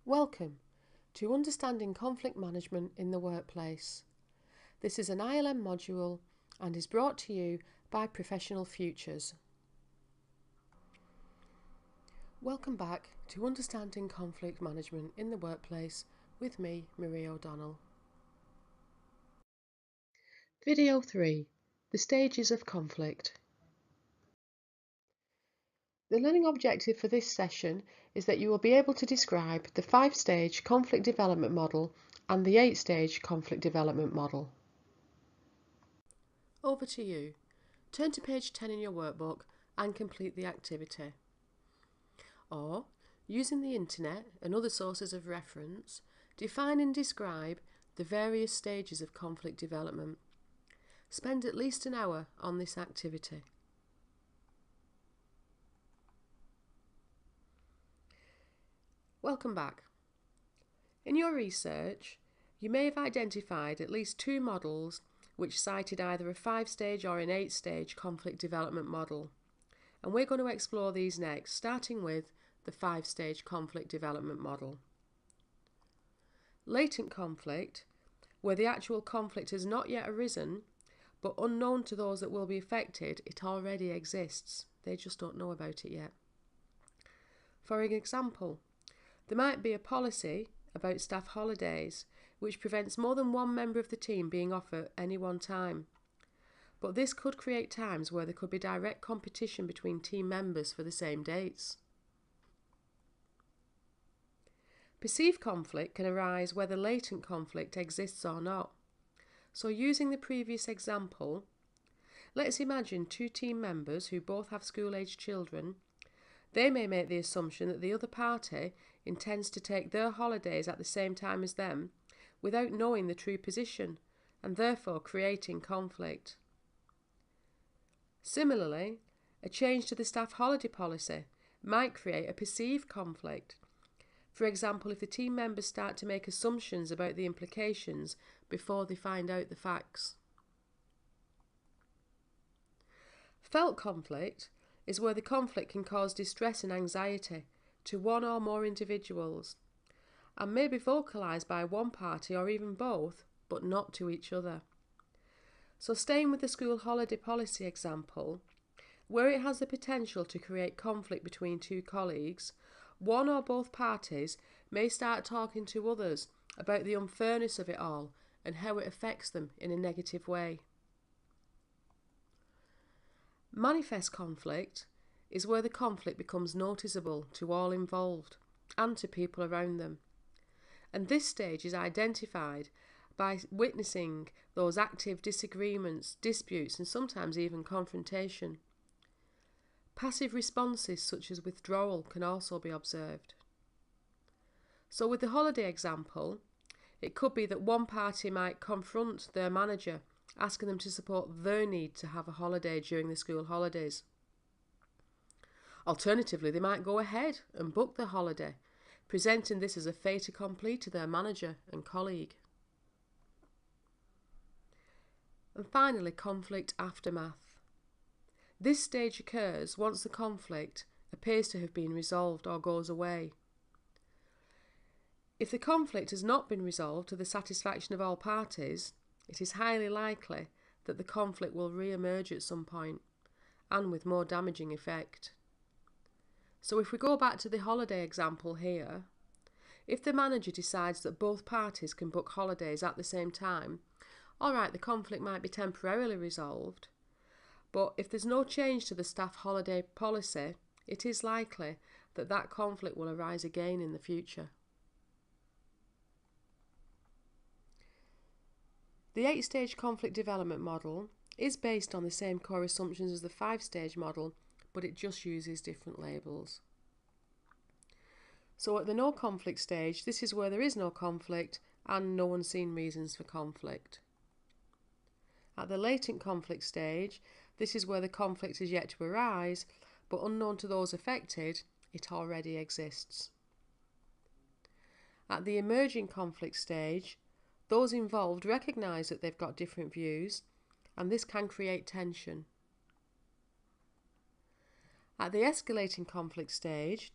Welcome to Understanding Conflict Management in the Workplace. This is an ILM module and is brought to you by Professional Futures. Welcome back to Understanding Conflict Management in the Workplace with me, Marie O'Donnell. Video 3. The Stages of Conflict. The learning objective for this session is that you will be able to describe the 5-stage conflict development model and the 8-stage conflict development model. Over to you. Turn to page 10 in your workbook and complete the activity. Or, using the internet and other sources of reference, define and describe the various stages of conflict development. Spend at least an hour on this activity. Welcome back. In your research, you may have identified at least 2 models which cited either a 5-stage or an 8-stage conflict development model. And we're going to explore these next, starting with the 5-stage conflict development model. Latent conflict, where the actual conflict has not yet arisen, but unknown to those that will be affected, it already exists. They just don't know about it yet. For example, there might be a policy about staff holidays which prevents more than one member of the team being off at any one time. But this could create times where there could be direct competition between team members for the same dates. Perceived conflict can arise whether latent conflict exists or not. So using the previous example, let's imagine 2 team members who both have school-aged children. They may make the assumption that the other party intends to take their holidays at the same time as them without knowing the true position and therefore creating conflict. Similarly, a change to the staff holiday policy might create a perceived conflict. For example, if the team members start to make assumptions about the implications before they find out the facts. Felt conflict is where the conflict can cause distress and anxiety to one or more individuals and may be vocalised by one party or even both, but not to each other. So staying with the school holiday policy example, where it has the potential to create conflict between 2 colleagues, one or both parties may start talking to others about the unfairness of it all and how it affects them in a negative way. Manifest conflict is where the conflict becomes noticeable to all involved and to people around them. And this stage is identified by witnessing those active disagreements, disputes, and sometimes even confrontation. Passive responses such as withdrawal can also be observed. So with the holiday example, it could be that one party might confront their manager, asking them to support their need to have a holiday during the school holidays. Alternatively, they might go ahead and book the holiday, presenting this as a fait accompli to their manager and colleague. And finally, conflict aftermath. This stage occurs once the conflict appears to have been resolved or goes away. If the conflict has not been resolved to the satisfaction of all parties, it is highly likely that the conflict will re-emerge at some point, and with more damaging effect. So if we go back to the holiday example here, if the manager decides that both parties can book holidays at the same time, alright, the conflict might be temporarily resolved, but if there's no change to the staff holiday policy, it is likely that that conflict will arise again in the future. The 8-stage conflict development model is based on the same core assumptions as the 5-stage model, but it just uses different labels. So at the no conflict stage, this is where there is no conflict and no unseen reasons for conflict. At the latent conflict stage, this is where the conflict is yet to arise, but unknown to those affected, it already exists. At the emerging conflict stage, those involved recognise that they've got different views, and this can create tension. At the escalating conflict stage,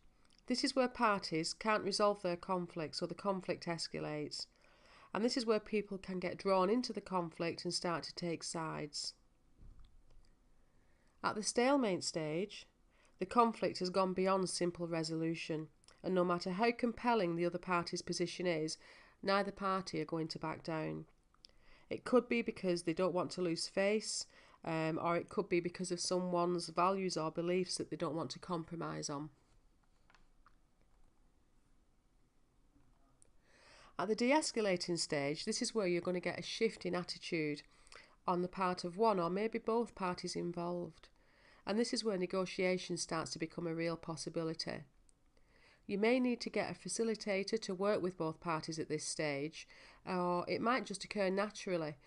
This is where parties can't resolve their conflict, so the conflict escalates. And this is where people can get drawn into the conflict and start to take sides. At the stalemate stage, the conflict has gone beyond simple resolution, and no matter how compelling the other party's position is, neither party are going to back down. It could be because they don't want to lose face, or it could be because of someone's values or beliefs that they don't want to compromise on. At the de-escalating stage, this is where you're going to get a shift in attitude on the part of one or maybe both parties involved. And this is where negotiation starts to become a real possibility. You may need to get a facilitator to work with both parties at this stage, or it might just occur naturally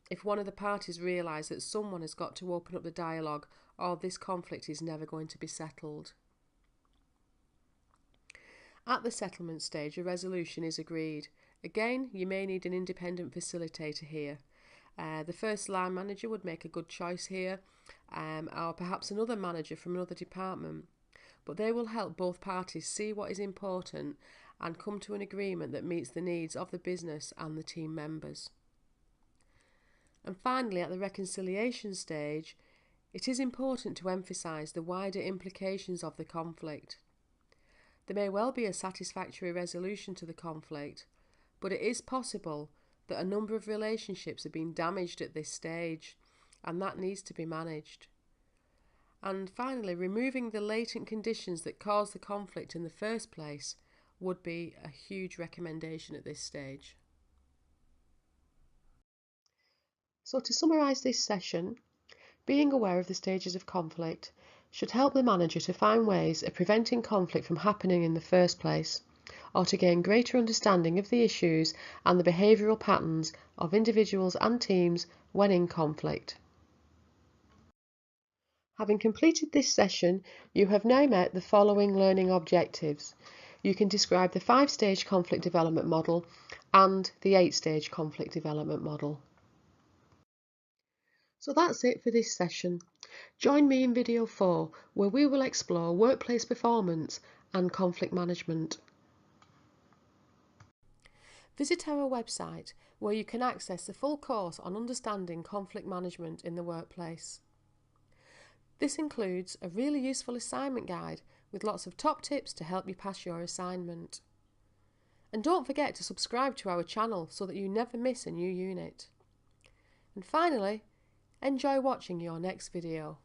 if one of the parties realise that someone has got to open up the dialogue, or this conflict is never going to be settled. At the settlement stage, a resolution is agreed. Again, you may need an independent facilitator here. The first line manager would make a good choice here, or perhaps another manager from another department. But they will help both parties see what is important and come to an agreement that meets the needs of the business and the team members. And finally, at the reconciliation stage, it is important to emphasise the wider implications of the conflict. There may well be a satisfactory resolution to the conflict, but it is possible that a number of relationships have been damaged at this stage, and that needs to be managed. And finally, removing the latent conditions that caused the conflict in the first place would be a huge recommendation at this stage. So to summarise this session, being aware of the stages of conflict should help the manager to find ways of preventing conflict from happening in the first place, or to gain greater understanding of the issues and the behavioural patterns of individuals and teams when in conflict. Having completed this session, you have now met the following learning objectives. You can describe the 5-stage conflict development model and the 8-stage conflict development model. So that's it for this session. Join me in video 4, where we will explore workplace performance and conflict management. Visit our website, where you can access the full course on understanding conflict management in the workplace. This includes a really useful assignment guide with lots of top tips to help you pass your assignment. And don't forget to subscribe to our channel so that you never miss a new unit. And finally, enjoy watching your next video.